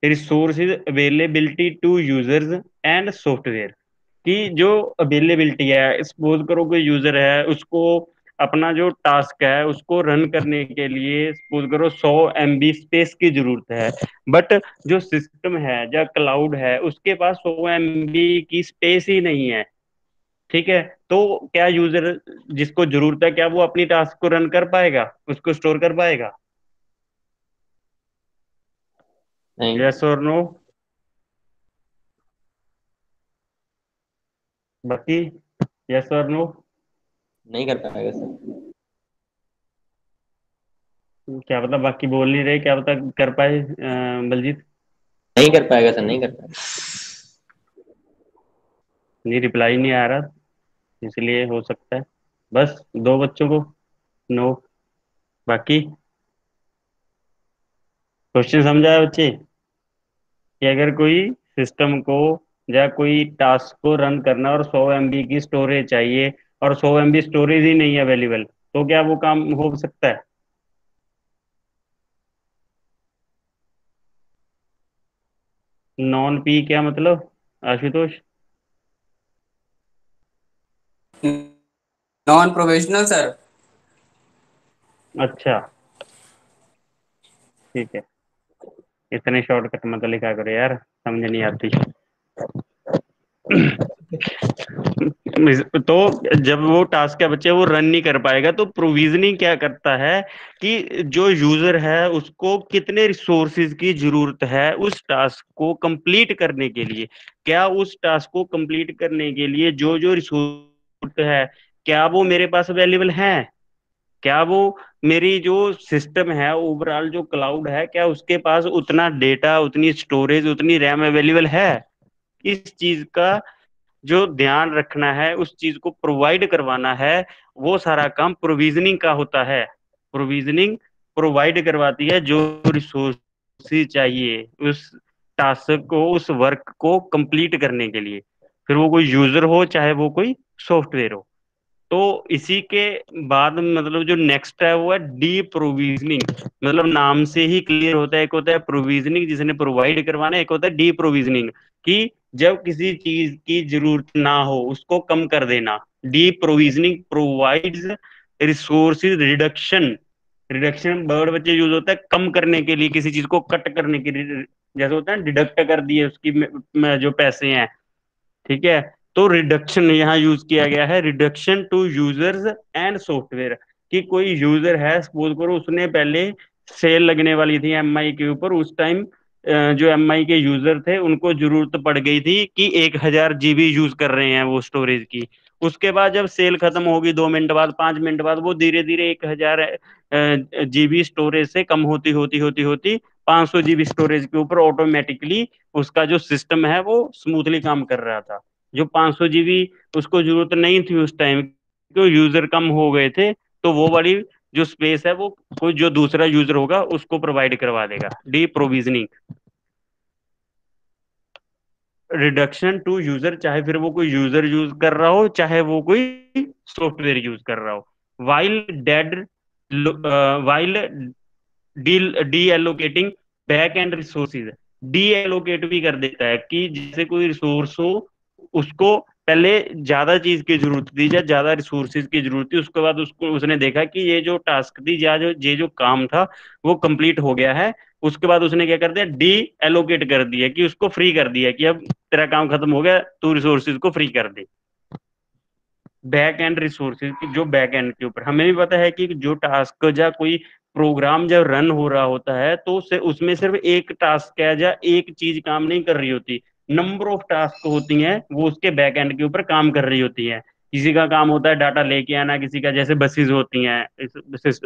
Resources availability to users and software. कि जो availability है, सपोज करो कोई यूजर है, उसको अपना जो टास्क है उसको रन करने के लिए सपोज करो 100 MB स्पेस की जरूरत है। बट जो सिस्टम है या क्लाउड है उसके पास 100 MB की स्पेस ही नहीं है। ठीक है। तो क्या यूजर जिसको जरूरत है, क्या वो अपनी टास्क को रन कर पाएगा, उसको स्टोर कर पाएगा? नहीं, यस और नो? बाकी यस और नो? नहीं कर पाएगा सर। क्या पता, बाकी बोल नहीं रहे, क्या पता कर पाए बलजीत। नहीं कर पाएगा सर, नहीं कर पाएगा। नहीं, रिप्लाई नहीं आ रहा, इसलिए हो सकता है। बस दो बच्चों को नो। बाकी क्वेश्चन समझा है बच्चे? कि अगर कोई सिस्टम को या कोई टास्क को रन करना और 100 MB की स्टोरेज चाहिए, और 100 MB स्टोरेज ही नहीं अवेलेबल, तो क्या वो काम हो सकता है? नॉन पी क्या मतलब, आशुतोष? Non professional sir. अच्छा, ठीक है। इतने शॉर्टकट मत लिखा करो यार, समझ नहीं आती। तो जब वो टास्क क्या बच्चे वो रन नहीं कर पाएगा, तो प्रोविजनिंग क्या करता है कि जो यूजर है उसको कितने रिसोर्सेज की जरूरत है उस टास्क को कंप्लीट करने के लिए। क्या उस टास्क को कंप्लीट करने के लिए जो जो रिसोर्स है, क्या वो मेरे पास अवेलेबल है? क्या वो मेरी जो सिस्टम है, ओवरऑल जो क्लाउड है, क्या उसके पास उतना डेटा, उतनी स्टोरेज, उतनी रैम अवेलेबल है? इस चीज का जो ध्यान रखना है, उस चीज को प्रोवाइड करवाना है, वो सारा काम प्रोविजनिंग का होता है। प्रोविजनिंग प्रोवाइड करवाती है जो रिसोर्सेज चाहिए उस टास्क को, उस वर्क को कंप्लीट करने के लिए, फिर वो कोई यूजर हो चाहे वो कोई सॉफ्टवेयर हो। तो इसी के बाद मतलब जो नेक्स्ट है वो है डी प्रोविजनिंग। मतलब नाम से ही क्लियर होता है, एक होता है प्रोविजनिंग जिसने प्रोवाइड करवाना है, एक होता है डी प्रोविजनिंग कि जब किसी चीज की जरूरत ना हो उसको कम कर देना। D provisioning provides resources reduction. Reduction word बच्चे यूज होता है कम करने के लिए, किसी चीज को कट करने के लिए। जैसे होता है डिडक्ट कर दिए उसकी जो पैसे हैं। ठीक है। तो रिडक्शन यहाँ यूज किया गया है, reduction to users and software. कि कोई यूजर है, सपोज करो उसने पहले सेल लगने वाली थी एमआई के ऊपर, उस टाइम जो एमआई के यूजर थे उनको जरूरत पड़ गई थी कि 1000 GB यूज कर रहे हैं वो स्टोरेज की। उसके बाद जब सेल खत्म होगी 2 मिनट बाद, 5 मिनट बाद, वो धीरे धीरे 1000 GB स्टोरेज से कम होती होती होती होती 500 GB स्टोरेज के ऊपर ऑटोमेटिकली उसका जो सिस्टम है वो स्मूथली काम कर रहा था। जो 500 GB उसको जरूरत नहीं थी उस टाइम, क्यों यूजर कम हो गए थे, तो वो वाली जो स्पेस है वो कोई जो दूसरा यूजर होगा उसको प्रोवाइड करवा देगा। Deprovisioning. Reduction to user, चाहे फिर वो कोई यूजर यूज कर रहा हो चाहे वो कोई सॉफ्टवेयर यूज कर रहा हो। While dead while D D allocating back and resources. D allocate भी कर देता है कि जैसे कोई रिसोर्स हो, उसको पहले ज्यादा चीज की जरूरत थी या ज्यादा रिसोर्सेज की जरूरत थी, उसके बाद उसको उसने देखा कि ये जो टास्क थी या जो ये जो काम था वो कंप्लीट हो गया है। उसके बाद उसने क्या कर दिया, डी एलोकेट कर दिया, कि उसको फ्री कर दिया कि अब तेरा काम खत्म हो गया, तू रिसोर्सेज को फ्री कर दे। बैक एंड रिसोर्सेज की जो बैक एंड के ऊपर हमें भी पता है कि जो टास्क या कोई प्रोग्राम जब रन हो रहा होता है तो उसमें सिर्फ एक टास्क है या एक चीज काम नहीं कर रही होती। नंबर ऑफ टास्क होती हैं वो उसके बैक एंड के ऊपर काम कर रही होती हैं। किसी का काम होता है डाटा लेके आना, किसी का जैसे बसेस होती हैं,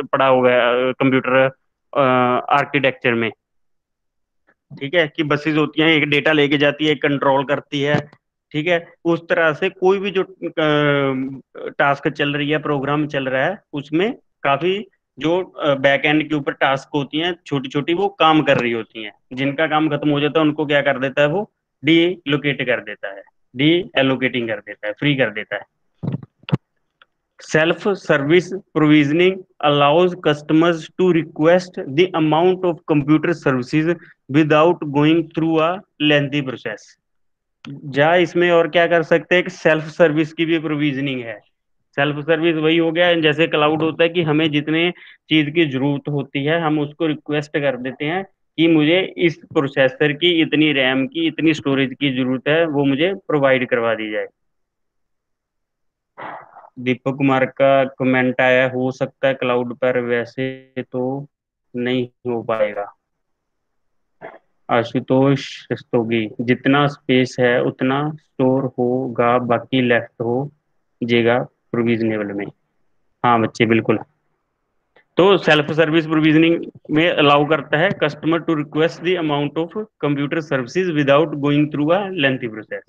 पड़ा हुआ है कंप्यूटर आर्किटेक्चर में। ठीक है, कि बसेस होती हैं, एक डेटा लेके जाती है, एक कंट्रोल करती है। ठीक है। उस तरह से कोई भी जो टास्क चल रही है, प्रोग्राम चल रहा है, उसमें काफी जो बैक एंड के ऊपर टास्क होती हैं छोटी छोटी, वो काम कर रही होती हैं। जिनका काम खत्म हो जाता है उनको क्या कर देता है वो, डी लोकेट कर देता है, डी एलोकेटिंग कर देता है, फ्री कर देता है। Self service provisioning allows customers to request the amount of computer services without going through a lengthy process. जा इसमें और क्या कर सकते हैं कि सेल्फ सर्विस की भी प्रोविजनिंग है। सेल्फ सर्विस वही हो गया जैसे क्लाउड होता है कि हमें जितने चीज की जरूरत होती है हम उसको रिक्वेस्ट कर देते हैं कि मुझे इस प्रोसेसर की इतनी रैम की इतनी स्टोरेज की जरूरत है, वो मुझे प्रोवाइड करवा दी जाए। दीपक कुमार का कमेंट आया, हो सकता है क्लाउड पर, वैसे तो नहीं हो पाएगा। आशुतोष रस्तोगी, जितना स्पेस है उतना स्टोर होगा, बाकी लेफ्ट हो जाएगा प्रोविजनेबल में। हाँ बच्चे बिल्कुल। तो सेल्फ सर्विस प्रोविजनिंग में अलाउ करता है customer to request the amount of computer services without going through a lengthy process.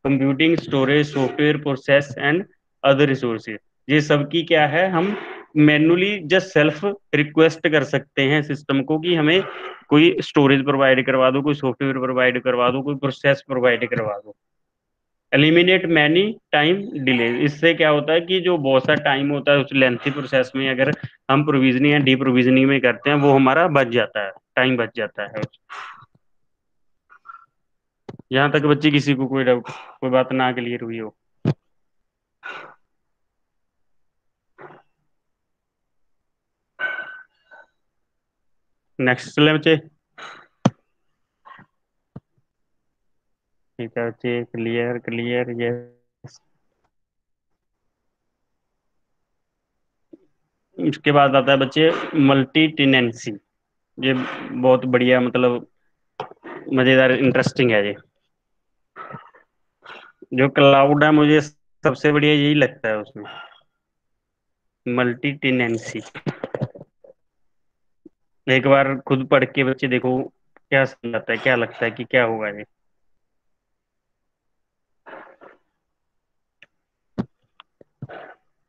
Computing, storage, software, process and other resources, ये सब की क्या है, हम मैनुअली जस्ट सेल्फ रिक्वेस्ट कर सकते हैं सिस्टम को कि हमें कोई स्टोरेज प्रोवाइड करवा दो, कोई सॉफ्टवेयर प्रोवाइड करवा दो, कोई प्रोसेस प्रोवाइड करवा दो। एलिमिनेट मैनी टाइम डिले, इससे क्या होता है कि जो बहुत सा टाइम होता है उस लेंथी प्रोसेस में अगर हम प्रोविजनिंग या डी प्रोविजनिंग में करते हैं वो हमारा बच जाता है, टाइम बच जाता है। यहाँ तक बच्चे किसी को कोई डाउट, कोई बात ना क्लियर हुई हो? नेक्स्ट चले बच्चे। ठीक है बच्चे, क्लियर क्लियर, यस। इसके बाद आता है बच्चे मल्टी टेनेंसी। ये बहुत बढ़िया, मतलब मजेदार इंटरेस्टिंग है ये। जो क्लाउड है मुझे सबसे बढ़िया यही लगता है उसमें, मल्टी टेनेंसी। एक बार खुद पढ़ के बच्चे देखो क्या समझाता है, क्या लगता है कि क्या होगा ये।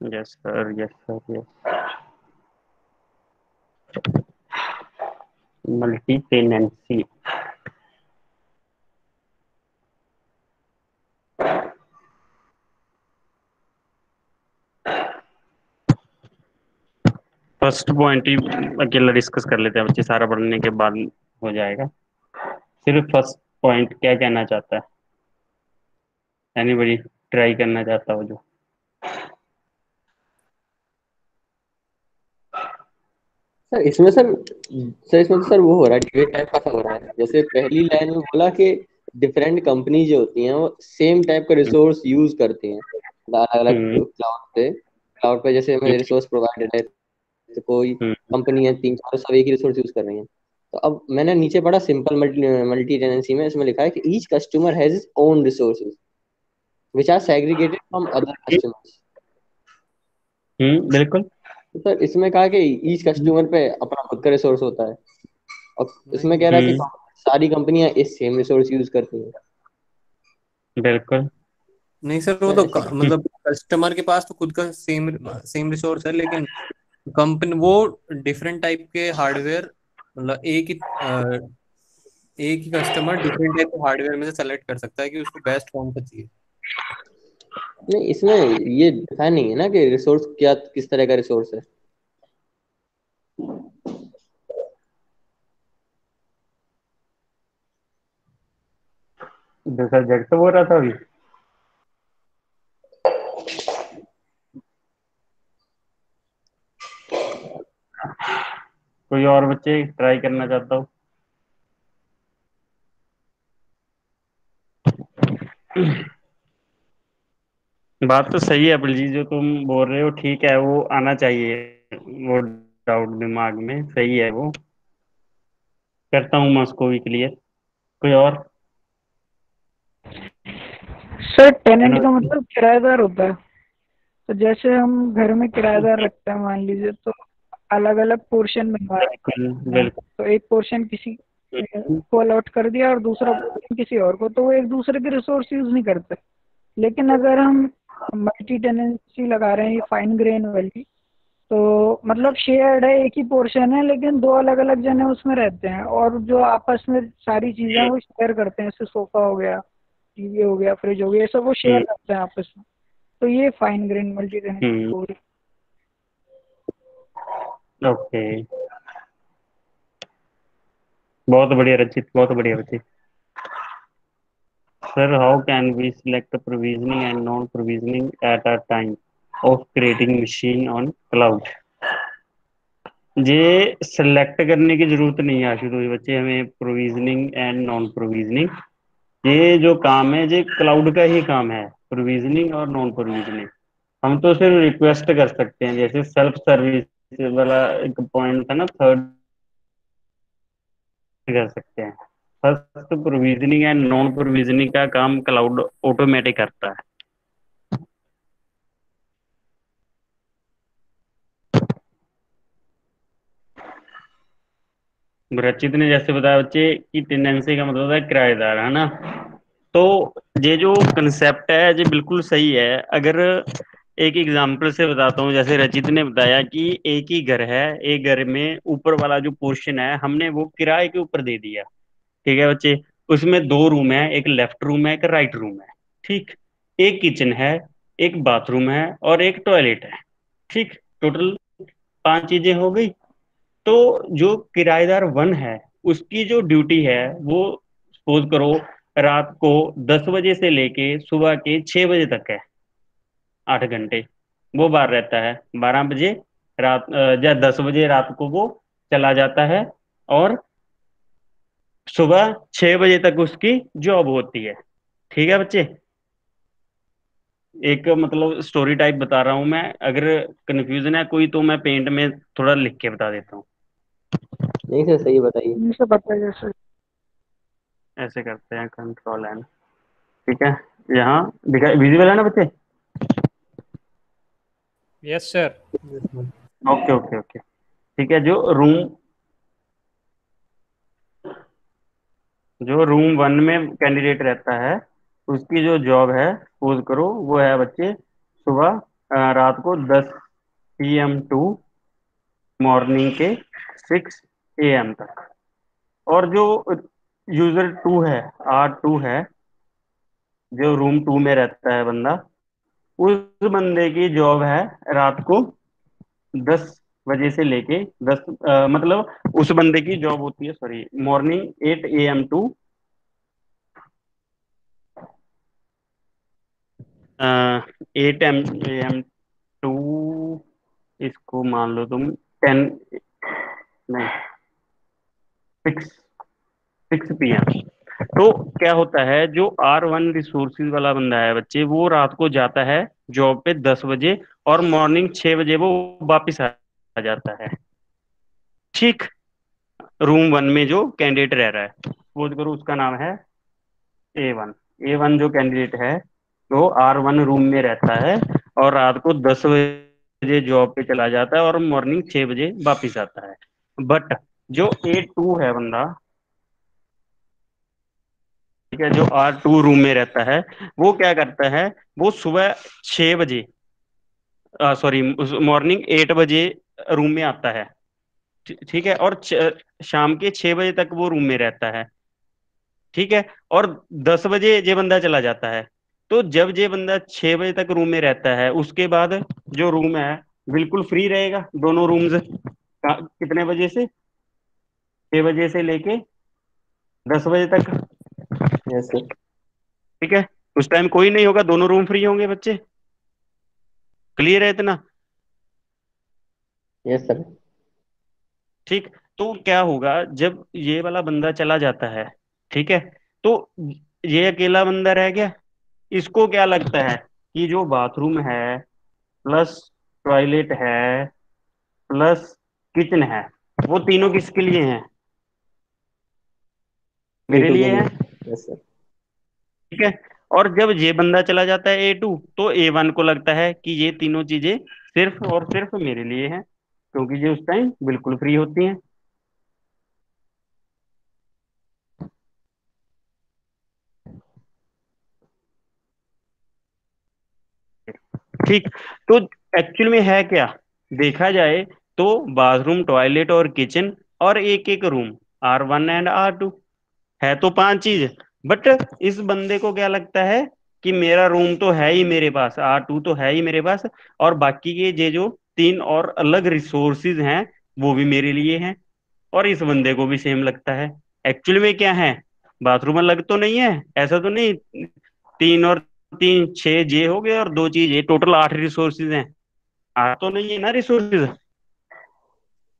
Yes sir, yes sir, yes. Multi tenancy. First point ही अकेला डिस्कस कर लेते हैं बच्चे, सारा पढ़ने के बाद हो जाएगा। सिर्फ फर्स्ट पॉइंट क्या कहना चाहता है, एनीबडी ट्राई करना चाहता हो जो। सर इसमें सर सर इसमें तो सर वो हो रहा है, डिबेट टाइप का हो रहा है। जैसे पहली लाइन में बोला कि डिफरेंट कंपनी जो होती हैं वो सेम टाइप का रिसोर्स यूज करती हैं अलग अलग हम्म क्लाउड पे जैसे हमें रिसोर्स प्रोवाइडेड है, तो कोई हम्म कंपनी है, तीन चार, सब एक ही रिसोर्स यूज कर रही हैं। तो अब मैंने नीचे पढ़ा सिंपल मल्टी टेनेंसी में इसमें लिखा है कि each customer has his own resources which are segregated from other customers. बिल्कुल। तो सर इसमें कहा कि ईच कस्टमर पे अपना खुद का रिसोर्स होता है, और इसमें कह रहा है कि हम्म सारी कंपनियां इस सेम रिसोर्स यूज करती हैं। बिल्कुल। नहीं सर, वो सर तो ऐसे मतलब कस्टमर के पास तो खुद का सेम सेम रिसोर्स है, लेकिन कंपनी वो डिफरेंट टाइप के हार्डवेयर, मतलब एक ही कस्टमर डिफरेंट टाइप के हार्डवेयर में से सेलेक्ट कर सकता है कि उसको बेस्ट कौन सा चाहिए। नहीं, इसमें ये दिखाया नहीं है ना कि रिसोर्स क्या किस तरह का रिसोर्स है। दूसरा जग तो बोल रहा था अभी। कोई और बच्चे ट्राई करना चाहता हो? बात तो सही है बलजीत, जो तुम बोल रहे हो ठीक है, वो आना चाहिए, वो डाउट दिमाग में सही है वो। करता हूँ मैं उसको भी क्लियर। कोई और? सर है टेनेंट ना? का मतलब किराएदार होता है। तो जैसे हम घर में किराएदार रखते हैं मान लीजिए, तो अलग अलग पोर्शन बनवा बिल्कुल रहे हैं। बिल्कुल। तो एक पोर्शन किसी को अलॉट कर दिया और दूसरा पोर्शन किसी और को, तो वो एक दूसरे के रिसोर्स यूज नहीं करते। लेकिन अगर हम मल्टी टेनेंसी लगा रहे हैं, ये फाइन ग्रेन वाली, तो मतलब शेयर्ड है, एक ही पोर्शन है लेकिन दो अलग अलग जने उसमें रहते हैं, और जो आपस में सारी चीजें वो शेयर करते हैं, जैसे सोफा हो गया, टीवी हो गया, फ्रिज हो गया, ये सब वो शेयर हम्म करते हैं आपस में। तो ये fine grain multi tenancy hmm. हो रही। ओके, बहुत बढ़िया रचित, बहुत बढ़िया Rachit. Sir, how can we select provisioning and non provisioning at a time of creating machine on cloud? ये सिलेक्ट करने की जरूरत नहीं है आशुतोष बच्चे, हमें प्रोविजनिंग एंड नॉन प्रोविजनिंग, ये जो काम है ये क्लाउड का ही काम है, प्रोविजनिंग और नॉन प्रोविजनिंग। हम तो सिर्फ रिक्वेस्ट कर सकते हैं, जैसे सेल्फ सर्विस वाला एक पॉइंट था ना, थर्ड, कर सकते हैं। First provisioning and non provisioning का काम क्लाउड ऑटोमेटिक करता है। रचित ने जैसे बताया बच्चे कि टेनेंसी का मतलब है किराएदार, है ना? तो ये जो कंसेप्ट है ये बिल्कुल सही है। अगर एक एग्जांपल से बताता हूँ, जैसे रचित ने बताया कि एक ही घर है, एक घर में ऊपर वाला जो पोर्शन है हमने वो किराए के ऊपर दे दिया। ठीक है बच्चे, उसमें दो रूम है, एक लेफ्ट रूम है, एक राइट रूम है। ठीक, एक किचन है, एक बाथरूम है और एक टॉयलेट है। ठीक, टोटल पांच चीजें हो गई। तो जो किराएदार वन है उसकी जो ड्यूटी है वो, सपोज करो, रात को 10 बजे से लेके सुबह के 6 बजे तक है, 8 घंटे वो बाहर रहता है। 12 बजे रात या 10 बजे रात को वो चला जाता है, और सुबह 6 बजे तक उसकी जॉब होती है। ठीक है बच्चे, एक मतलब स्टोरी टाइप बता रहा हूं मैं, अगर कंफ्यूजन है कोई तो मैं पेंट में थोड़ा लिख के बता देता हूँ। नहीं सर, सही बताइए। इनसे बताइए सर। ऐसे करते हैं, कंट्रोल एन। ठीक है, यहाँ दिखा, विजिबल है ना बच्चे? Yes sir. Okay okay okay. ठीक है, जो रूम वन में कैंडिडेट रहता है उसकी जो जॉब है, सपोज करो, वो है बच्चे सुबह रात को 10 PM टू मॉर्निंग के 6 AM तक। और जो यूजर टू है, R2 है, जो रूम टू में रहता है बंदा, उस बंदे की जॉब है रात को 10 बजे से लेके मतलब उस बंदे की जॉब होती है, sorry, morning 8 AM to 8 AM to, इसको मान लो तुम 10, नहीं, 6 PM। तो क्या होता है, जो R1 रिसोर्सिस वाला बंदा है बच्चे, वो रात को जाता है जॉब पे 10 बजे, और मॉर्निंग 6 बजे वो वापिस आ जाता है। ठीक, रूम वन में जो कैंडिडेट रह रहा है, सपोज करो उसका नाम है A1। A1 जो कैंडिडेट है वो R1 रूम में रहता है, और रात को 10 बजे जॉब पे चला जाता है और मॉर्निंग 6 बजे वापिस आता है। बट जो A2 है बंदा, ठीक है, जो R2 रूम में रहता है, वो क्या करता है, वो सुबह 6 बजे, सॉरी, मॉर्निंग 8 बजे रूम में आता है। ठीक है, और शाम के 6 बजे तक वो रूम में रहता है। ठीक है, और 10 बजे ये बंदा चला जाता है। तो जब ये बंदा 6 बजे तक रूम में रहता है, उसके बाद जो रूम है बिल्कुल फ्री रहेगा, दोनों रूम्स। कितने बजे से? 6 बजे से लेके 10 बजे तक। Yes sir. ठीक है, उस टाइम कोई नहीं होगा, दोनों रूम फ्री होंगे बच्चे। क्लियर है इतना? Yes sir. ठीक, तो क्या होगा जब ये वाला बंदा चला जाता है, ठीक है, तो ये अकेला बंदा रह गया। इसको क्या लगता है कि जो बाथरूम है, प्लस टॉयलेट है, प्लस किचन है, वो तीनों किसके लिए हैं? मेरे A2 के लिए लिए। है। Yes sir. ठीक है, और जब ये बंदा चला जाता है A2, तो A1 को लगता है कि ये तीनों चीजें सिर्फ और सिर्फ मेरे लिए हैं, क्योंकि ये उस टाइम बिल्कुल फ्री होती हैं। ठीक, तो एक्चुअल में है क्या, देखा जाए तो बाथरूम, टॉयलेट और किचन, और एक एक रूम, R1 एंड R2, है तो पांच चीज। बट इस बंदे को क्या लगता है कि मेरा रूम तो है ही मेरे पास, R2 तो है ही मेरे पास, और बाकी के ये जो तीन और अलग रिसोर्सिज हैं वो भी मेरे लिए हैं, और इस बंदे को भी सेम लगता है। एक्चुअली में क्या है, बाथरूम अलग तो नहीं है, ऐसा तो नहीं, तीन और तीन छह जे हो गए और दो चीज, ये टोटल 8 रिसोर्सिज हैं। आठ तो नहीं है ना रिसोर्सिज, सर।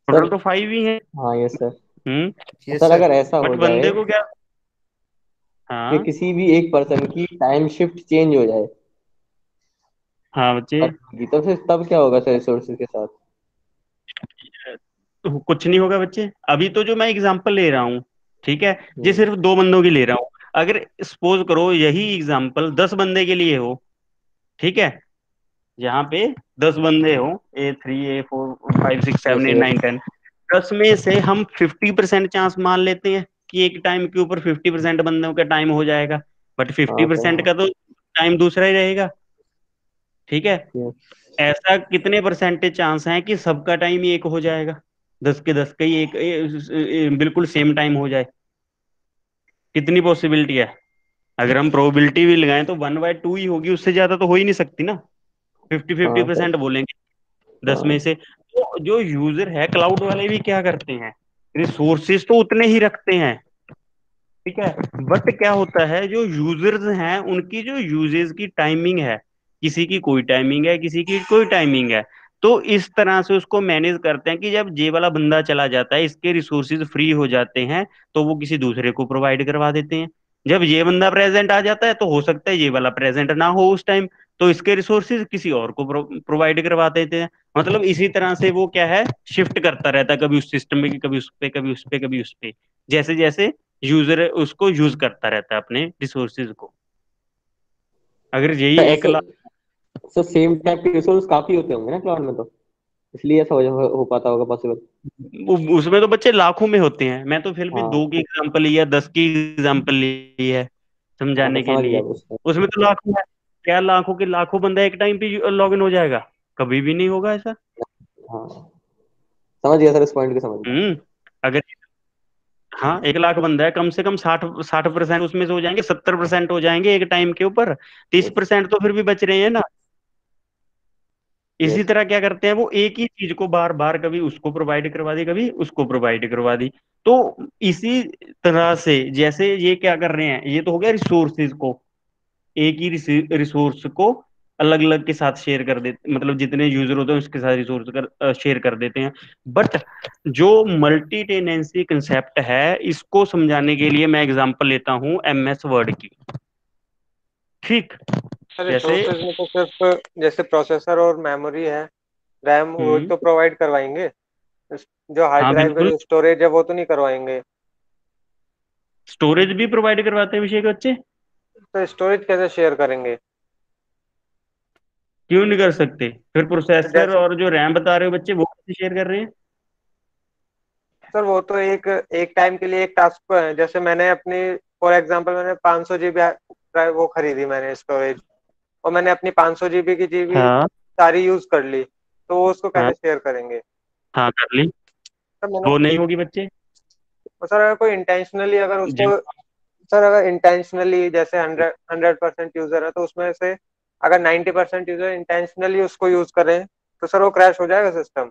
टोटल तो 5 ही है। हाँ यस सर। हम्म। ये सर सर। अगर ऐसा बट हो जाए बंदे को क्या, कि हाँ किसी भी एक पर्सन की टाइम शिफ्ट चेंज हो जाए, हाँ बच्चे, तो फिर तब क्या होगा सर रिसोर्सेज के साथ? तो कुछ नहीं होगा बच्चे। अभी तो जो मैं एग्जांपल ले रहा हूँ, ठीक है, ये हम्म। सिर्फ दो बंदों की ले रहा हूँ। अगर सपोज करो यही एग्जांपल 10 बंदे के लिए हो, ठीक है, यहाँ पे 10 बंदे हो, A3 A4 5 6 7 यस 8 यस। 9 10, 10 में से हम 50% चांस मान लेते हैं कि एक टाइम के ऊपर 50% बंदों का टाइम हो जाएगा, बट फिफ्टी हाँ सर परसेंट हाँ। का तो टाइम दूसरा ही रहेगा, ठीक है। यस। ऐसा कितने परसेंटेज चांस है कि सबका टाइम ही एक हो जाएगा, 10 के 10 का ही एक, बिल्कुल सेम टाइम हो जाए, कितनी पॉसिबिलिटी है? अगर हम प्रोबेबिलिटी भी लगाएं तो 1/2 ही होगी, उससे ज्यादा तो हो ही नहीं सकती ना, फिफ्टी फिफ्टी हाँ सर। परसेंट बोलेंगे 10 में हाँ। से। तो जो यूजर है क्लाउड वाले भी क्या करते हैं, रिसोर्सेज तो उतने ही रखते हैं, ठीक है, बट क्या होता है जो यूजर्स हैं उनकी जो यूजेस की टाइमिंग है, किसी की कोई टाइमिंग है, किसी की कोई टाइमिंग है, तो इस तरह से उसको मैनेज करते हैं कि जब ये वाला बंदा चला जाता है, इसके रिसोर्सेज फ्री हो जाते हैं, तो वो किसी दूसरे को प्रोवाइड करवा देते हैं। जब ये बंदा प्रेजेंट आ जाता है तो हो सकता है ये वाला प्रेजेंट ना हो उस टाइम, तो इसके रिसोर्सेज किसी और को प्रोवाइड करवा देते हैं। मतलब इसी तरह से वो क्या है, शिफ्ट करता रहता है, कभी उस सिस्टम में, कभी उस पे, कभी उस पे, कभी उस पे, जैसे जैसे यूजर उसको यूज करता रहता है अपने रिसोर्सेज को। अगर यही सर एक ऐसे लाख, सर सेम टाइप के रिसोर्स काफी होते होंगे ना क्लाउड में, तो इसलिए ऐसा हो पाता होगा पॉसिबल। उसमें तो बच्चे लाखों में होते हैं, मैं तो फिर भी हाँ। 2 की एग्जांपल ली है, 10 की एग्जांपल ली है हाँ सर समझाने के समझ गया लिए। उसमें। उसमें तो लाखों है, क्या लाखों के लाखों बंदा एक टाइम पे लॉग इन हो जाएगा? कभी भी नहीं होगा ऐसा। हाँ समझ गया सर, इस पॉइंट को समझ गया। अगर, हाँ, 1 लाख बंदा है, कम से कम 60 60% उसमें से हो जाएंगे, 70% हो जाएंगे एक टाइम के ऊपर, तीस यस। परसेंट तो फिर भी बच रहे हैं ना। इसी यस। तरह क्या करते हैं वो, एक ही चीज को बार बार कभी उसको प्रोवाइड करवा दी, कभी उसको प्रोवाइड करवा दी। तो इसी तरह से जैसे ये क्या कर रहे हैं, ये तो हो गया रिसोर्सेज को, एक ही रिसोर्स को अलग अलग के साथ शेयर कर देते, मतलब जितने यूजर होते हैं उसके साथ रिसोर्स शेयर कर देते हैं। बट जो मल्टी टेनेंसी कंसेप्ट है, इसको समझाने के लिए मैं एग्जांपल लेता हूँ MS वर्ड की, ठीक। सर जैसे, रिसोर्सेज में तो सिर्फ जैसे प्रोसेसर और मेमोरी है, रैम, वो हम्म, तो प्रोवाइड करवाएंगे। जो हार्ड हाँ ड्राइव का बिल्कुल, जो स्टोरेज है वो तो नहीं करवाएंगे। स्टोरेज भी प्रोवाइड करवाते हैं विषय के बच्चे। तो स्टोरेज कैसे शेयर करेंगे? क्यों नहीं कर सकते? फिर प्रोसेसर जैसे और जो रैम बता रहे हो बच्चे, वो कैसे शेयर कर रहे हैं? सर वो तो एक एक टाइम के लिए एक टास्क पर है। जैसे मैंने अपनी, फॉर एग्जांपल मैंने 500 जीबी ड्राइव वो खरीदी मैंने स्टोरेज, और मैंने अपनी 500 जीबी की जीबी हाँ सारी यूज कर ली, तो वो उसको हाँ कैसे शेयर करेंगे? हाँ, कर ली, सर मैंने, वो नहीं होगी बच्चे। सर अगर कोई इंटेंशनली अगर उसको, जब, सर अगर इंटेंशनली जैसे 100% यूजर है, तो उसमें से अगर 90% यूजर इंटेंशनली उसको यूज करें, तो सर वो क्रैश हो जाएगा सिस्टम,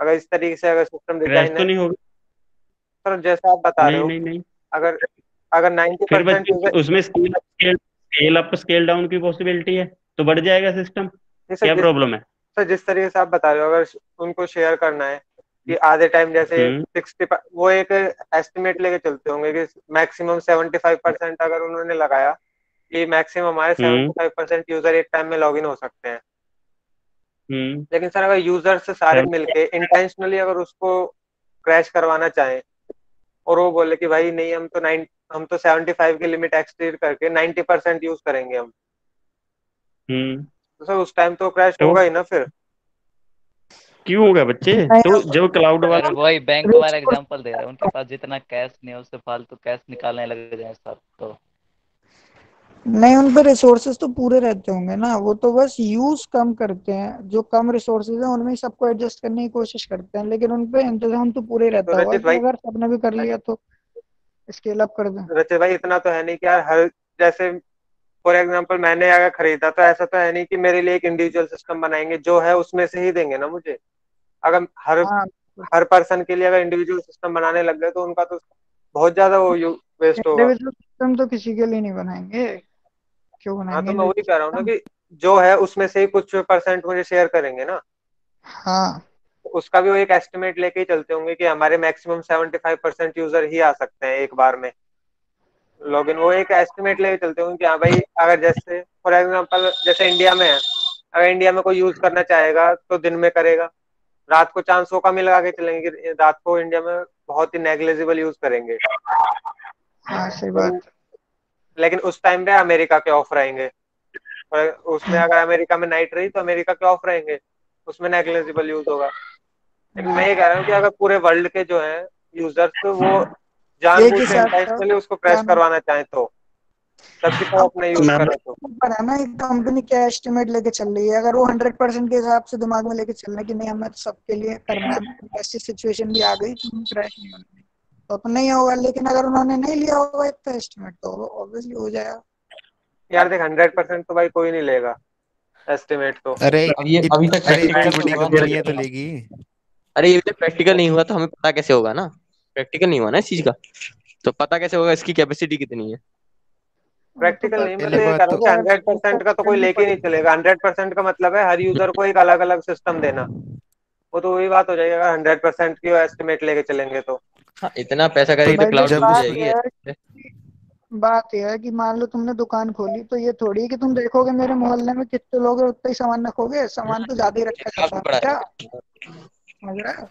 अगर इस तरीके से अगर सिस्टम क्रैश डिजाइन तो है। नहीं होगा। सर जैसे आप बता रहे नहीं हो, नहीं नहीं, अगर अगर नाइन्टी फिर परसेंट बच्चे यूजर, उसमें स्केल अप स्केल डाउन की पॉसिबिलिटी है, तो बढ़ जाएगा सिस्टम, नहीं सर क्या जिस, प्रॉब्लम है? सर जिस तरीके से आप बता रहे हो, अगर उनको शेयर करना है कि आधे टाइम जैसे हम्म 60, वो एक एस्टिमेट लेके चलते होंगे कि मैक्सिमम 75% अगर उन्होंने लगाया कि मैक्सिमम हमारे हम्म 75% यूजर एक टाइम में लॉग इन हो सकते हैं। हम्म। लेकिन सर अगर यूजर से सारे 70 मिलके इंटेंशनली अगर उसको क्रैश करवाना चाहें, और वो बोले कि भाई नहीं, हम तो 75 की लिमिट एक्ससीड करके 90% यूज करेंगे हम, हम्म। तो सर उस टाइम तो क्रैश तो होगा ही ना फिर। क्यों होगा बच्चे? नहीं, तो जब क्लाउड सर वाला, वही बैंक वाला एग्जांपल दे रहे हैं, उनके पास जितना कैश नहीं है उससे फालतू कैश निकालने लग जाए सब तो। नहीं, उन पे रिसोर्सेज तो पूरे रहते होंगे ना, वो तो बस यूज कम करते हैं, जो कम रिसोर्सेज है उनमें ही सबको एडजस्ट करने की कोशिश करते हैं, लेकिन उन पे इंतजाम तो पूरे तो रहता होगा रचित कि भाई, अगर सबने भी कर लिया तो स्केल अप कर दें। इतना तो है नहीं कि यार हर, जैसे फॉर एग्जाम्पल मैंने अगर खरीदा तो ऐसा तो है नहीं कि मेरे लिए एक इंडिविजुअल सिस्टम बनाएंगे, जो है उसमें से ही देंगे ना मुझे। अगर हर हाँ, हर पर्सन के लिए अगर इंडिविजुअल सिस्टम बनाने लग गए तो उनका तो बहुत ज्यादा वो वेस्ट होगा। इंडिविजुअल सिस्टम तो किसी के लिए नहीं बनाएंगे, क्यों हाँ बनाएंगे तो मैं वही इंडिविजुअल कह रहा हूँ ना सिस्टम? कि जो है उसमें से ही कुछ परसेंट मुझे शेयर करेंगे ना। हाँ, उसका भी वो एक एस्टिमेट लेके ही चलते होंगे कि हमारे मैक्सिमम 75% यूजर ही आ सकते हैं एक बार में लॉगिन। वो एक एस्टिमेट लेके चलते होंगे कि हाँ भाई, अगर जैसे फॉर एग्जांपल जैसे इंडिया में है, अगर इंडिया में कोई यूज करना चाहेगा तो दिन में करेगा, रात को चांस सौ का मिल लगा के चलेंगे कि रात को इंडिया में बहुत ही नेग्लिजिबल यूज करेंगे। हाँ, सही लेकिन बात। लेकिन उस टाइम पे अमेरिका के ऑफ रहेंगे, और उसमें अगर अमेरिका में नाइट रही तो अमेरिका के ऑफ रहेंगे, उसमें नेग्लिजिबल यूज होगा। लेकिन मैं ये कह रहा हूँ कि अगर पूरे वर्ल्ड के जो है यूजर्स वो एक जानबूझ ही के साथ का इंटेंशनली उसको क्रैश क्या नाम? करवाना चाहें तो सबकी तरफ अब अपना उस यूज मैं करें तो। ऊपर है ना, एक कंपनी क्या एस्टिमेट लेके चल रही है। अगर वो 100% के हिसाब से दिमाग में लेके चल रहे हैं कि नहीं, हमें तो सबके लिए करना है, ऐसी सिचुएशन भी आ गई तो क्रैश नहीं होने, तो नहीं होगा। लेकिन अगर उन्होंने नहीं लिया होगा इतना एस्टिमेट, तो ऑब्वियसली हो जाएगा। यार देख 100% तो भाई कोई नहीं लेगा एस्टिमेट तो। अरे अब ये अभी तक अरे प्रैक्टिकल इतनी तो बड़ी हुआ कंपनी है तो नहीं। लेगी। अरे ये तो प्रैक्टिकल नहीं हुआ तो हमें पता कैसे होगा ना? प्रैक्टिकल नहीं हुआ ना इस चीज का, तो पता कैसे होगा इसकी कैपेसिटी कितनी है? वो तो प्रैक्टिकल नहीं, मैं पहले तो ये कह बात रहा तो हूँ कि 100% का तो कोई करनी लेके ही नहीं पड़ेगी। चलेगा। 100% का मतलब है हर यूजर को एक अलग अलग सिस्टम देना। वो तो वही बात हो जाएगी अगर 100% की एस्टिमेट लेके चलेंगे तो। हाँ, इतना पैसा तो करेगी तो भाई देख, क्लाउड जब बुक हो उस जाएगी ऐसे। बात यह है कि मान लो तुमने दुकान खोली, तो ये थोड़ी है कि तुम देखोगे मेरे मोहल्ले में कितने लोग हैं उतना ही सामान रखोगे। सामान तो ज्यादा ही रखा जाता काफी है बड़ा क्या, है। समझ रहे हो?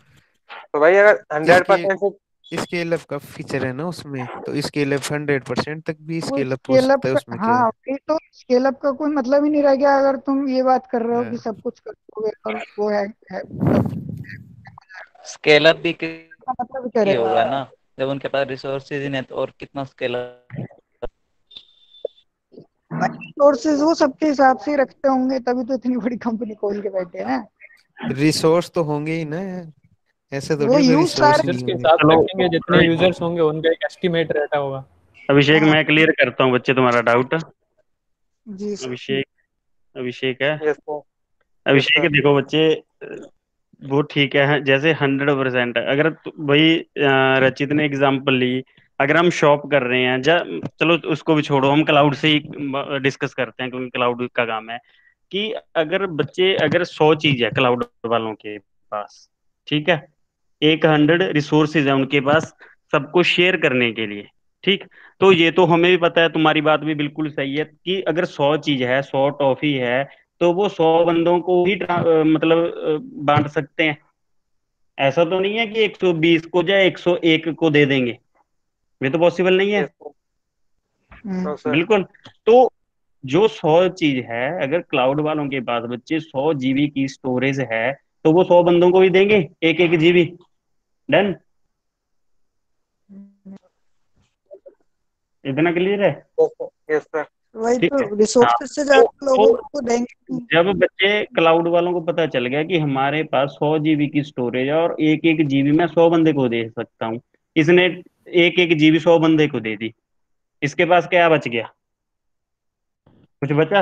तो भाई अगर हंड्रेड इसके परसेंट स्केल अप का फीचर है ना उसमें, तो स्केल अप 100% तक भी वो स्केल अप हो स्केल अप सकता है, का, उसमें क्या हाँ है। वही तो, स्केल अप का कोई मतलब ही नहीं रह गया अगर तुम ये बात कर रहे हो कि हाँ। सब कुछ कर दोगे और वो है मतलब स्केल अप भी का मतलब क्या ही रह होगा गया? ना, जब उनके पास रिसोर्सेज ही नहीं है तो और कितना स्केल अप। भाई सोर्सेज वो सबके हिसाब से ही रखते होंगे, तभी तो इतनी बड़ी कंपनी खोल के बैठे हैं। रिसोर्स तो होंगे ही ना यार, ऐसे थोड़ी वो होगा यूज रिसोर्स सारे ही नहीं यूजर्स के होंगे। हिसाब से चलो रखेंगे, जितने यूजर्स होंगे उनका एक एस्टिमेट रहता होगा। अभिषेक, हाँ मैं क्लियर करता हूँ बच्चे तुम्हारा डाउट। जी सर। अभिषेक, अभिषेक है। Yes sir. यस अभिषेक सर। देखो बच्चे, वो ठीक है जैसे 100% अगर वही रचित ने एग्जांपल ली। अगर हम शॉप कर रहे हैं चलो उसको भी छोड़ो, हम क्लाउड से ही डिस्कस करते हैं क्योंकि क्लाउड का काम है। कि अगर 100 चीज है क्लाउड वालों के पास, ठीक है, 100 रिसोर्सेज है उनके पास सबको शेयर करने के लिए, ठीक। तो ये तो हमें भी पता है, तुम्हारी बात भी बिल्कुल सही है कि अगर 100 चीज है, 100 टॉफी है, तो वो 100 बंदों को ही मतलब बांट सकते हैं। ऐसा तो नहीं है कि 120 को या 101 को दे देंगे, ये तो पॉसिबल नहीं है। Yes sir. Hmm. No sir. बिल्कुल। तो जो 100 चीज है, अगर क्लाउड वालों के पास बच्चे 100 जीबी की स्टोरेज है, तो वो 100 बंदों को भी देंगे एक एक जीबी। डन। इतना क्लियर है? Yes sir. Yes sir. वही ठीक है। तो, हाँ। रिसोर्सेज से तो, ज्यादा लोगों तो को देंगे नहीं। जब बच्चे क्लाउड वालों को पता चल गया कि हमारे पास 100 जीबी की स्टोरेज है और एक एक जीबी मैं 100 बंदे को दे सकता हूँ, इसने एक एक जीबी 100 बंदे को दे दी, इसके पास क्या बच गया? कुछ बचा?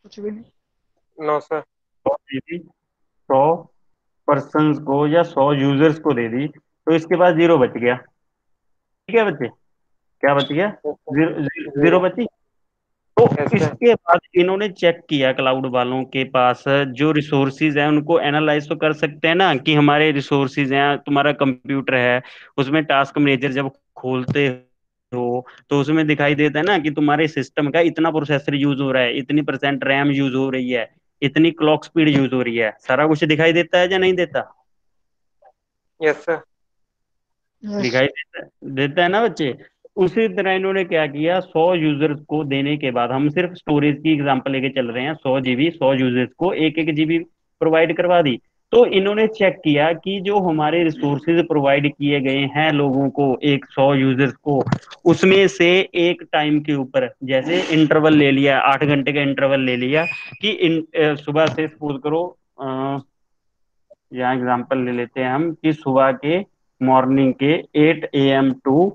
कुछ भी नहीं। No sir. 100 जीबी 100 पर्सन को या 100 यूजर्स को दे दी, तो इसके पास जीरो बच गया। ठीक है बच्चे, क्या बच गया? Yes sir. Zero, zero zero. बची। तो यस सर। इसके बाद इन्होंने चेक किया, क्लाउड वालों के पास जो रिसोर्सिस हैं उनको एनालाइज तो कर सकते हैं ना कि हमारे रिसोर्सिस हैं, तुम्हारा कंप्यूटर है, उसमें टास्क मैनेजर जब खोलते हो तो उसमें दिखाई देता है ना कि तुम्हारे सिस्टम का इतना प्रोसेसर यूज हो रहा है, इतनी परसेंट रैम यूज हो रही है, इतनी क्लॉक स्पीड यूज हो रही है, सारा कुछ दिखाई देता है या नहीं देता? Yes sir. यस। दिखाई देता है ना बच्चे। उसी तरह इन्होंने क्या किया, 100 यूजर्स को देने के बाद, हम सिर्फ स्टोरेज की एग्जांपल लेके चल रहे हैं, 100 जीबी 100 यूजर्स को एक एक जीबी प्रोवाइड करवा दी। तो इन्होंने चेक किया कि जो हमारे रिसोर्सेज प्रोवाइड किए गए हैं लोगों को, एक 100 यूजर्स को, उसमें से एक टाइम के ऊपर जैसे इंटरवल ले लिया, 8 घंटे का इंटरवल ले लिया कि सुबह से सपोज करो, यहाँ एग्जांपल ले लेते हैं हम कि सुबह के मॉर्निंग के 8 AM टू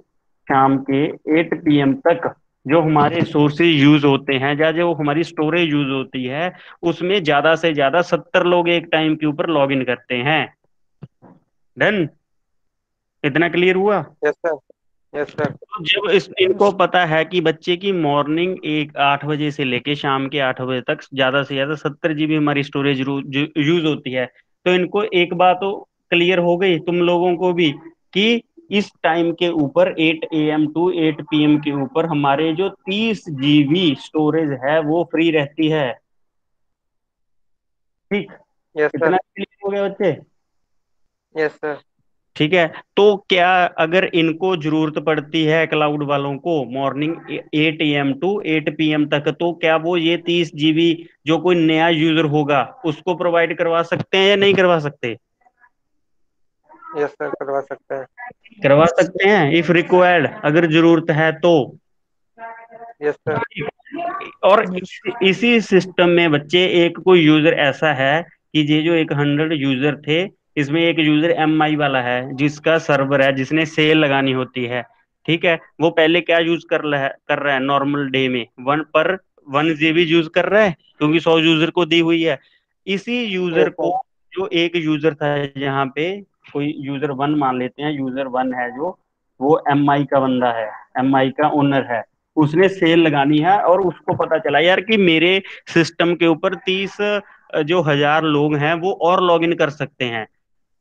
शाम के 8 PM तक जो हमारे सोर्सेज यूज होते हैं या जो हमारी स्टोरेज यूज होती है, उसमें ज्यादा से ज्यादा 70 लोग एक टाइम के ऊपर लॉग इन करते हैं। डन? इतना क्लियर हुआ? Yes sir. Yes sir. तो जब इनको पता है कि बच्चे की मॉर्निंग 8 बजे से लेके शाम के 8 बजे तक ज्यादा से ज्यादा 70 GB हमारी स्टोरेज यूज होती है, तो इनको एक बात तो क्लियर हो गई तुम लोगों को भी, कि इस टाइम के ऊपर 8 AM टू 8 PM के ऊपर हमारे जो 30 GB स्टोरेज है वो फ्री रहती है। ठीक? यस इतना सर। क्लियर हो गया बच्चे? Yes sir. ठीक है। तो क्या अगर इनको जरूरत पड़ती है क्लाउड वालों को मॉर्निंग 8 AM टू 8 PM तक, तो क्या वो ये 30 GB जो कोई नया यूजर होगा उसको प्रोवाइड करवा सकते हैं या नहीं करवा सकते? यस सर, करवा सकते हैं। करवा सकते हैं, इफ रिक्वायर्ड, अगर जरूरत है तो। Yes sir. और इसी सिस्टम में बच्चे एक कोई यूजर ऐसा है कि ये जो एक 100 यूजर थे, इसमें एक यूजर MI वाला है जिसका सर्वर है, जिसने सेल लगानी होती है। ठीक है, वो पहले क्या यूज कर रहा है नॉर्मल डे में 1 GB यूज कर रहा है, क्योंकि 100 यूजर को दी हुई है। इसी यूजर यस को, सर। जो एक यूजर था यहाँ पे, कोई यूजर 1 मान लेते हैं, यूजर 1 है जो, वो MI का बंदा है, MI का ओनर है। उसने सेल लगानी है और उसको पता चला यार कि मेरे सिस्टम के ऊपर 30 जो 1000 लोग हैं वो और लॉग इन कर सकते हैं,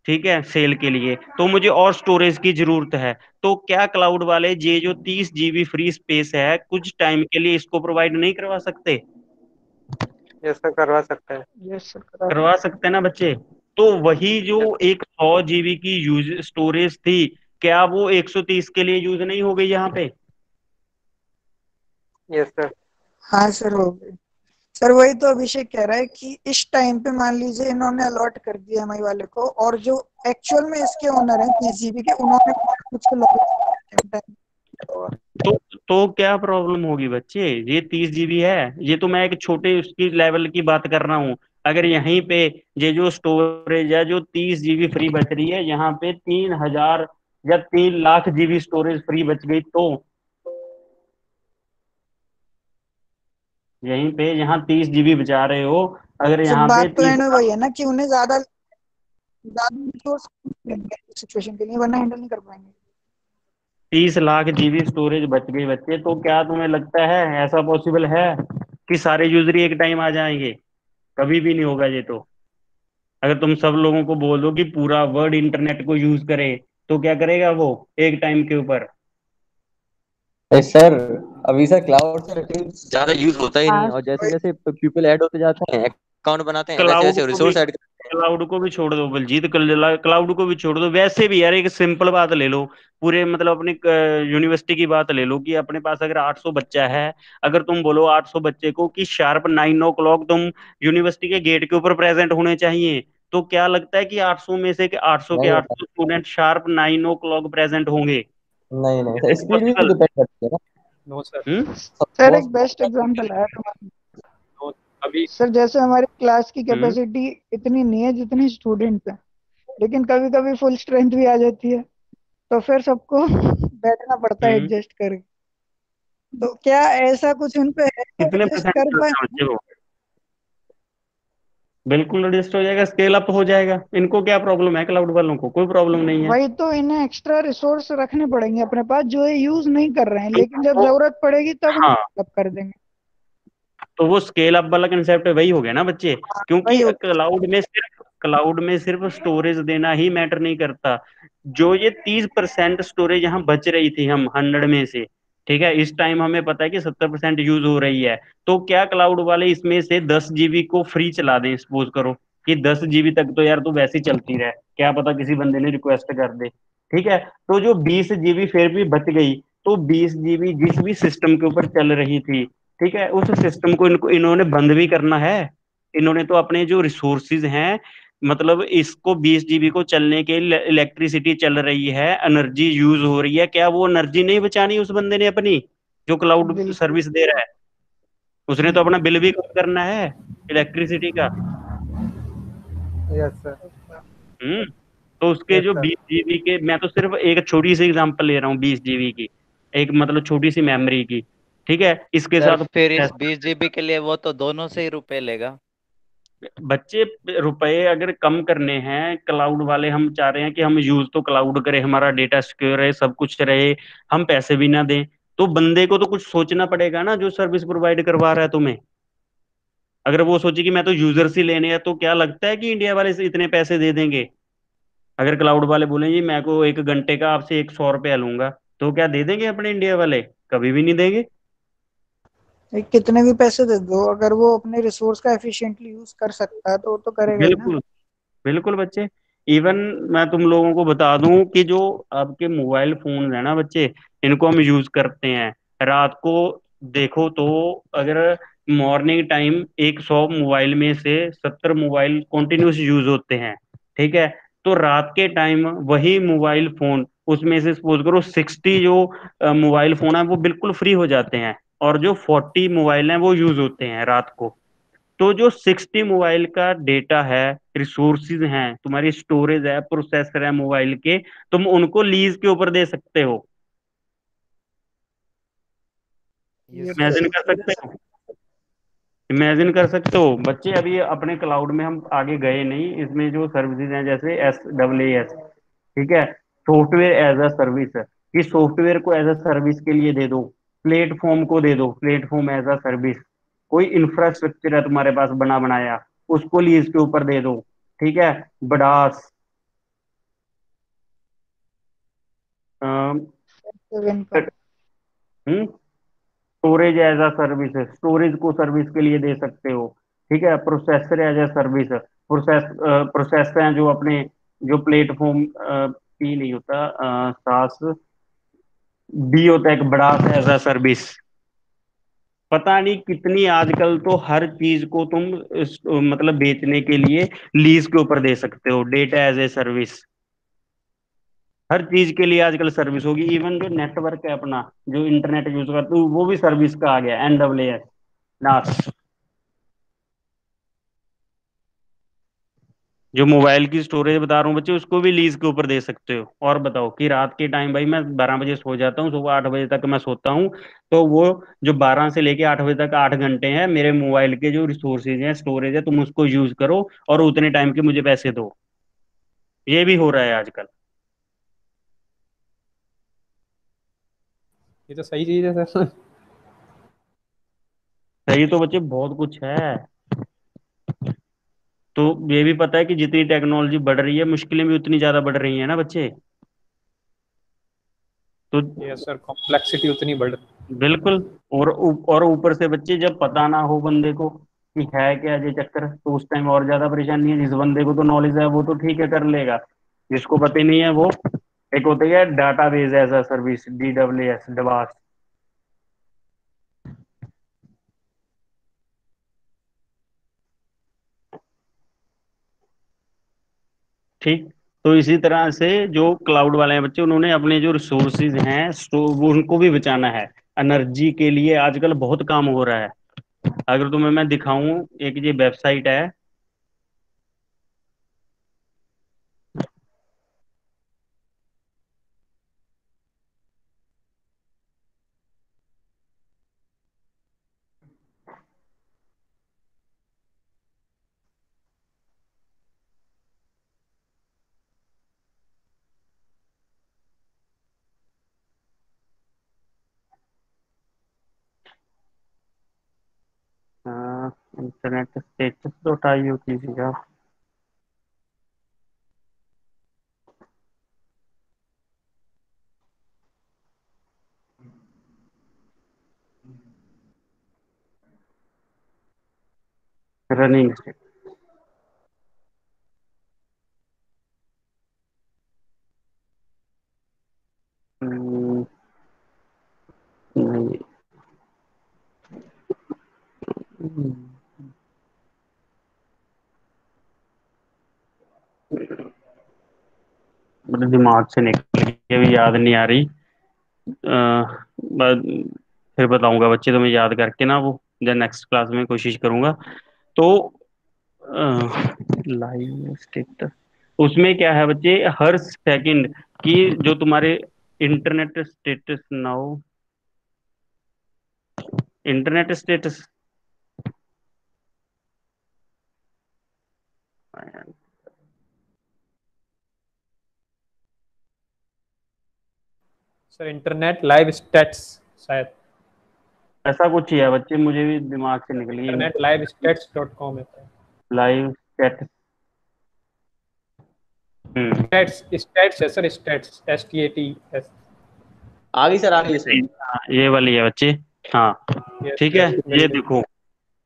ठीक है, सेल के लिए, तो मुझे और स्टोरेज की जरूरत है। तो क्या क्लाउड वाले ये जो 30 GB फ्री स्पेस है कुछ टाइम के लिए इसको प्रोवाइड नहीं करवा सकते? यस सर, करवा सकते हैं। यस सर, करवा सकते हैं ना बच्चे? तो वही जो यस। एक 100 GB की यूज स्टोरेज थी, क्या वो 130 के लिए यूज नहीं हो गई यहाँ पे? Yes sir. हाँ सर, हो गई। सर वही तो अभिषेक कह रहा है कि इस टाइम पे मान लीजिए इन्होंने अलॉट कर दिया एमआई वाले को, और जो एक्चुअल में इसके ओनर हैं 30 GB के, उन्होंने कुछ तो तो क्या प्रॉब्लम होगी बच्चे? ये 30 GB है, ये तो मैं एक छोटे उसकी लेवल की बात कर रहा हूँ। अगर यहीं पे ये जो स्टोरेज है जो 30 GB फ्री बच रही है, यहाँ पे 3000 या 3 लाख GB स्टोरेज फ्री बच गई, तो यहीं पे यहाँ 30 GB बचा रहे हो, अगर सर यहाँ पे बात तो तीस एंड में वही है ना कि उन्हें ज्यादा ज्यादा रिसोर्स सिचुएशन के लिए, वरना हैंडल नहीं कर पाएंगे। 30 लाख GB स्टोरेज बच गई बच्चे, तो क्या तुम्हें लगता है ऐसा पॉसिबल है कि सारे यूजर ही एक टाइम आ जाएंगे? कभी भी नहीं होगा ये तो। अगर तुम सब लोगों को बोल दो कि पूरा वर्ल्ड इंटरनेट को यूज करे, तो क्या करेगा वो एक टाइम के ऊपर? सर अभी सर क्लाउड से ज्यादा यूज होता ही नहीं हाँ है, और जैसे जैसे पीपल ऐड होते जाते हैं, अकाउंट बनाते हैं, वैसे क्लाउड वैसे को भी रिसोर्स ऐड करते हैं। क्लाउड को भी छोड़ दो बलजीत, क्लाउड को भी छोड़ दो। वैसे भी यार एक सिंपल बात ले लो, पूरे मतलब अपनी यूनिवर्सिटी की बात ले लो, कि अपने पास अगर 800 बच्चा है, अगर तुम बोलो 800 बच्चे को कि शार्प 9 o'clock तुम यूनिवर्सिटी के गेट के ऊपर प्रेजेंट होने चाहिए, तो क्या लगता है कि 800 में से कि 800 के नहीं होता। 800 स्टूडेंट शार्प 9 o'clock प्रेजेंट होंगे? नहीं नहीं सर, इज इट स्पीड भी तो पॉसिबल? डिपेंड करती है ना। No sir. हम्म सर बहुत एक बेस्ट एग्जांपल है हमारे। नो अभी सर जैसे हमारी क्लास की हम्म कैपेसिटी इतनी नहीं है जितनी स्टूडेंट है, लेकिन कभी कभी फुल स्ट्रेंथ भी आ जाती है, तो फिर सबको बैठना पड़ता है हम्म एडजस्ट करके। तो क्या ऐसा कुछ उन पे है कितने एडजस्ट परसेंट कर चलते पाए? हैं बच्चे को? बिल्कुल एडजस्ट हो जाएगा, स्केल अप हो जाएगा। इनको क्या प्रॉब्लम है? क्लाउड वालों को कोई प्रॉब्लम नहीं है। वही तो, इन्हें एक्स्ट्रा रिसोर्स रखने पड़ेंगे अपने पास जो ये यूज नहीं कर रहे हैं, लेकिन जब इनको जरूरत पड़ेगी तब हाँ, इन्हें कर देंगे। तो वो स्केल अप वाला कंसेप्ट वही हो गया ना बच्चे, वही क्योंकि हो। क्लाउड में सिर्फ स्टोरेज देना ही मैटर नहीं करता। जो ये 30% स्टोरेज यहाँ बच रही थी हम 100 में से, ठीक है, इस टाइम हमें पता है कि 70% यूज हो रही है, तो क्या क्लाउड वाले इसमें से 10 GB को फ्री चला दें? सपोज करो कि 10 GB तक तो यार तू वैसे ही चलती रहे, क्या पता किसी बंदे ने रिक्वेस्ट कर दे, ठीक है, तो जो 20 GB फिर भी बच गई, तो 20 GB जिस भी सिस्टम के ऊपर चल रही थी, ठीक है, उस सिस्टम को इन्होंने बंद भी करना है। इन्होंने तो अपने जो रिसोर्सेज हैं, मतलब इसको 20 GB को चलने के लिए इलेक्ट्रिसिटी चल रही है, एनर्जी यूज हो रही है, क्या वो एनर्जी नहीं बचानी उस बंदे ने अपनी, जो क्लाउड बिल्कुल। सर्विस दे रहा है? उसने तो अपना बिल भी कम करना है इलेक्ट्रिसिटी का। Yes sir. हम्म तो उसके यस जो सर। 20 GB के, मैं तो सिर्फ एक छोटी सी एग्जांपल ले रहा हूँ 20 GB की, एक मतलब छोटी सी मेमोरी की, ठीक है, इसके सर साथ फिर इस 20 GB के लिए वो तो दोनों से ही रुपए लेगा। बच्चे रुपए अगर कम करने हैं, क्लाउड वाले हम चाह रहे हैं कि हम यूज तो क्लाउड करें, हमारा डेटा सिक्योर रहे, सब कुछ रहे, हम पैसे भी ना दें, तो बंदे को तो कुछ सोचना पड़ेगा ना, जो सर्विस प्रोवाइड करवा रहा है तुम्हें। अगर वो सोचे कि मैं तो यूजर से लेने हैं, तो क्या लगता है कि इंडिया वाले से इतने पैसे दे देंगे? अगर क्लाउड वाले बोले जी मैं को 1 घंटे का आपसे 100 रुपया लूंगा, तो क्या दे देंगे अपने इंडिया वाले? कभी भी नहीं देंगे। कितने भी पैसे दे दो, अगर वो अपने रिसोर्स का एफिशिएंटली यूज कर सकता है तो वो तो करेगा ही ना। बिल्कुल, बिल्कुल बच्चे। इवन मैं तुम लोगों को बता दूं कि जो आपके मोबाइल फोन है ना बच्चे, इनको हम यूज करते हैं रात को। देखो तो अगर मॉर्निंग टाइम 100 मोबाइल में से 70 मोबाइल कॉन्टिन्यूस यूज होते हैं, ठीक है, तो रात के टाइम वही मोबाइल फोन, उसमें से सपोज करो 60 जो मोबाइल फोन है वो बिल्कुल फ्री हो जाते हैं, और जो 40 मोबाइल हैं वो यूज होते हैं रात को। तो जो 60 मोबाइल का डेटा है, रिसोर्सिस हैं, तुम्हारी स्टोरेज है, प्रोसेसर है मोबाइल के, तुम उनको लीज के ऊपर दे सकते हो। ये ये तो इमेजिन सही कर चीज सकते हो? इमेजिन कर सकते हो बच्चे? अभी अपने क्लाउड में हम आगे गए नहीं, इसमें जो सर्विसेज हैं जैसे SaaS, ठीक है, सॉफ्टवेयर एज अ सर्विस, कि सॉफ्टवेयर को एज अ सर्विस के लिए दे दो, प्लेटफॉर्म को दे दो, प्लेटफॉर्म एज अ सर्विस। कोई इंफ्रास्ट्रक्चर है तुम्हारे पास बना बनाया, उसको लीज के ऊपर दे दो, ठीक है। बडास, income. Storage as a service, storage को सर्विस के लिए दे सकते हो, ठीक है। Processor as a service, process हैं जो अपने, जो प्लेटफॉर्म पी नहीं होता, सास बी होता है, एक बड़ा एज अ सर्विस। पता नहीं कितनी, आजकल तो हर चीज को तुम मतलब बेचने के लिए लीज के ऊपर दे सकते हो, डेटा एज ए सर्विस। हर चीज के लिए आजकल सर्विस होगी, इवन जो नेटवर्क है अपना, जो इंटरनेट यूज करते हो वो भी सर्विस का आ गया, NAAS, नास। जो मोबाइल की स्टोरेज बता रहा हूँ बच्चे, उसको भी लीज के ऊपर दे सकते हो। और बताओ कि रात के टाइम भाई मैं 12 बजे सो जाता हूँ, सुबह 8 बजे तक मैं सोता हूँ, तो वो जो 12 से लेके 8 बजे तक 8 घंटे हैं, मेरे मोबाइल के जो रिसोर्सेज हैं, स्टोरेज है, तुम उसको यूज करो और उतने टाइम के मुझे पैसे दो। ये भी हो रहा है आजकल। ये तो सही चीज है सर। सही तो बच्चे बहुत कुछ है। तो ये भी पता है कि जितनी टेक्नोलॉजी बढ़ रही है, मुश्किलें भी उतनी ज्यादा बढ़ रही है ना बच्चे। तो ये सर कॉम्प्लेक्सिटी उतनी बढ़ रही बिल्कुल। और ऊपर से बच्चे जब पता ना हो बंदे को कि है क्या ये चक्कर, तो उस टाइम और ज्यादा परेशानी है। जिस बंदे को तो नॉलेज है वो तो ठीक है, कर लेगा। जिसको पता ही नहीं है वो, एक होती है database as a service, DWS, डबास। ठीक। तो इसी तरह से जो क्लाउड वाले हैं बच्चे, उन्होंने अपने जो रिसोर्सेज हैं वो उनको भी बचाना है। एनर्जी के लिए आजकल बहुत काम हो रहा है। अगर तुम्हें मैं दिखाऊं, एक ये वेबसाइट है, इंटरनेट स्टेटस डॉट IO कीजिएगा। रनिंग, नहीं, मेरे दिमाग से निकल गई, अभी याद नहीं आ रही। फिर बताऊंगा बच्चे, तो मैं याद करके ना वो जब नेक्स्ट क्लास में कोशिश करूंगा। तो लाइव स्टेटस, उसमें क्या है बच्चे, हर सेकंड की जो तुम्हारे internet status now, internet status. Sir internet live states शायद। ऐसा कुछ ही है बच्चे, मुझे भी दिमाग से निकल गई। इंटरनेट लाइव स्टेट्स.com है। Live status. स्टेट्स स्टेट्स है सर, स्टेट्स STATS। आ गई सर, आ गई इसमें। हाँ, ये वाली है बच्चे। हाँ यस ठीक है, सर, ये बिल्कुल। देखो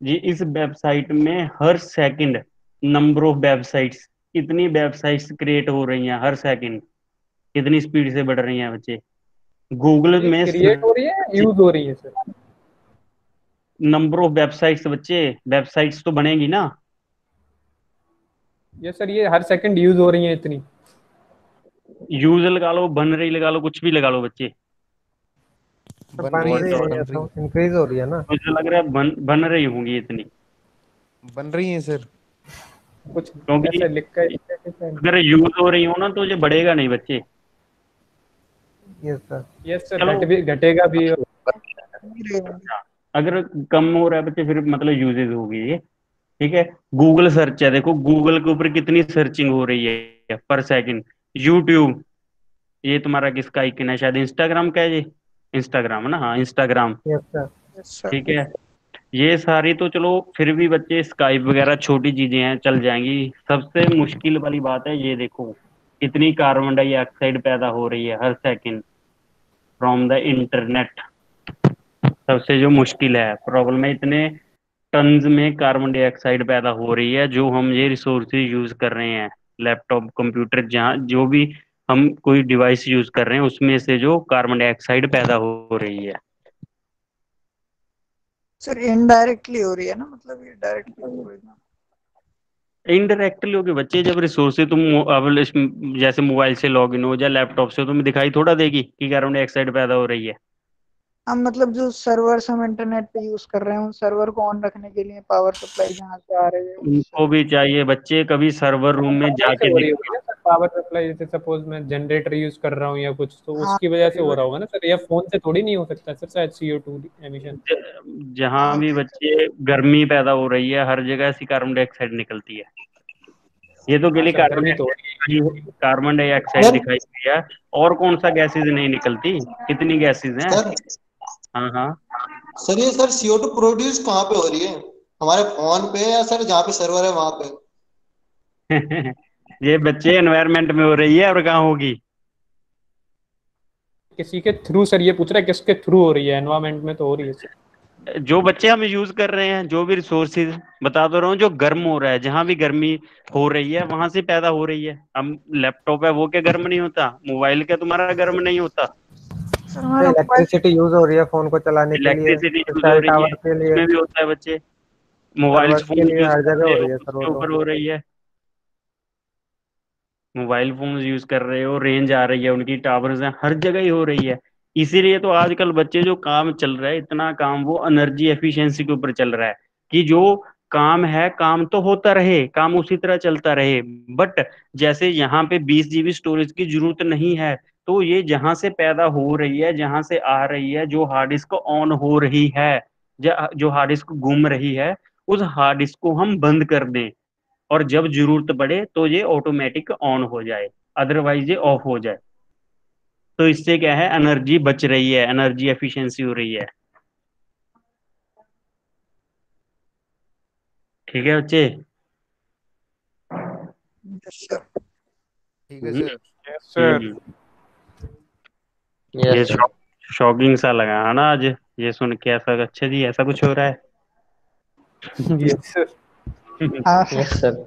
जी, इस वेबसाइट में हर सेकंड नंबर ऑफ वेबसाइट्स, कितनी वेबसाइट्स क्रिएट हो रही हैं हर सेकंड, कितनी स्पीड से बढ़ रही हैं बच्चे। सर गूगल ये में क्रिएट हो रही है, यूज हो रही है सर? नंबर ऑफ वेबसाइट्स बच्चे, वेबसाइट्स तो बनेगी ना। ये सर ये हर सेकंड यूज हो रही है इतनी? यूज लगा लो, बन रही लगा लो, कुछ भी लगा लो बच्चे। बन बन रही है रही सर, है बन या रही तो इंक्रीज हो रही है ना? मुझे लग रहा है बन रही होंगी इतनी, बन रही है सर। कुछ क्योंकि ऐसे लिखा है। अगर यूज हो रही हो ना तो ये बढ़ेगा नहीं बच्चे। Yes sir. यस सर, चलो, घटेगा भी। अगर कम हो रहा है बच्चे फिर मतलब यूजेज होगी ये। ठीक है, गूगल सर्च है, देखो गूगल के ऊपर कितनी सर्चिंग हो रही है पर सेकंड। यूट्यूब, ये तुम्हारा किसका आइकन है, शायद इंस्टाग्राम का है ये। इंस्टाग्राम है ना, हाँ इंस्टाग्राम। Yes sir. ठीक है, ये सारी तो चलो फिर भी बच्चे, स्काइप वगैरह छोटी चीजें हैं, चल जाएंगी। सबसे मुश्किल वाली बात है ये देखो, कितनी कार्बन डाइऑक्साइड पैदा हो रही है हर सेकंड फ्रॉम द इंटरनेट। सबसे जो मुश्किल है, प्रॉब्लम है, इतने टन्स में कार्बन डाइऑक्साइड पैदा हो रही है जो हम ये रिसोर्सेज यूज कर रहे हैं, लैपटॉप कंप्यूटर, जहाँ जो भी हम कोई डिवाइस यूज कर रहे हैं उसमें से जो कार्बन डाइऑक्साइड पैदा हो रही है। सर इनडायरेक्टली हो रही है ना, मतलब ये डायरेक्टली तो कोई ना। इनडायरेक्टली होगी बच्चे, जब रिसोर्सेज तुम अब जैसे मोबाइल से लॉगिन हो या लैपटॉप से, तुम्हें दिखाई थोड़ा देगी कि कार्बन डाइऑक्साइड पैदा हो रही है। हम मतलब जो सर्वर्स हम इंटरनेट पे यूज कर रहे हैं उन सर्वर को ऑन रखने के लिए पावर सप्लाई जहाँ से आ रही है उनको भी चाहिए बच्चे, कभी सर्वर रूम में वहीं से जाके हो रही होगी देखना। ना सर पावर सप्लाई। जैसे सपोज मैं जनरेटर यूज कर रहा हूँ या कुछ, तो हाँ उसकी वजह से हो रहा होगा ना सर। या फोन से थोड़ी नहीं हो सकता सर शायद CO2 एमिशन। जहाँ भी बच्चे गर्मी पैदा हो रही है हर जगह ऐसी कार्बन डाइऑक्साइड निकलती है। ये तो हाँ केवल सर, गर्मी तो हो रही है। कार्बन डाइऑक्साइड दिखाई दी है, और कौन सा गैसेज नहीं निकलती, कितनी गैसेज हैं। सर हाँ हाँ। सर ये सर CO2 प्रोड्यूस कहाँ पे हो रही है? हमारे फोन पे या सर जहाँ पे सर्वर है वहां पे? ये बच्चे एनवायरनमेंट में हो रही है, और कहाँ होगी। किसी के थ्रू सर, ये पूछ रहा है किसके थ्रू हो रही है? एनवायरमेंट में तो हो रही है सर। जो बच्चे हम यूज कर रहे हैं, जो भी रिसोर्सेज बता तो रहा हूँ, जो गर्म हो रहा है, जहां भी गर्मी हो रही है वहां से पैदा हो रही है। अब लैपटॉप है वो क्या गर्म नहीं होता, मोबाइल क्या तुम्हारा गर्म नहीं होता। सर हमारा मोबाइल इलेक्ट्रिसिटी यूज हो रही है फोन को चलाने के लिए, इलेक्ट्रिसिटी यूज हो सेल रही है, टावर के लिए, उसमें भी होता है बच्चे। मोबाइल सर्वर्स के फोन लिए, यूज हर कर जगह रहे हो हो रही है सर वो उसके तो। ऊपर हो रही है। मोबाइल फोन यूज कर रहे हो, रेंज आ रही है उनकी, टावर्स हैं, हर जगह ही हो रही है। इसीलिए तो आजकल बच्चे जो काम चल रहा है, इतना काम वो एनर्जी एफिशिएंसी के ऊपर चल रहा है, कि जो काम है काम तो होता रहे, काम उसी तरह चलता रहे। बट जैसे यहाँ पे 20 GB स्टोरेज की जरूरत नहीं है, तो ये जहां से पैदा हो रही है, जहां से आ रही है, जो हार्ड डिस्क ऑन हो रही है, जो हार्ड डिस्क घूम रही है, उस हार्ड डिस्क को हम बंद कर दें, और जब जरूरत पड़े तो ये ऑटोमेटिक ऑन हो जाए, अदरवाइज ये ऑफ हो जाए। तो इससे क्या है, एनर्जी बच रही है, एनर्जी एफिशिएंसी हो रही है। ठीक है बच्चे। ठीक है सर। Yes sir. ये यस सर। शॉकिंग सा लगा है ना आज, ये सुन के ऐसा, अच्छा जी ऐसा कुछ हो रहा है। Yes sir. हाँ यस सर।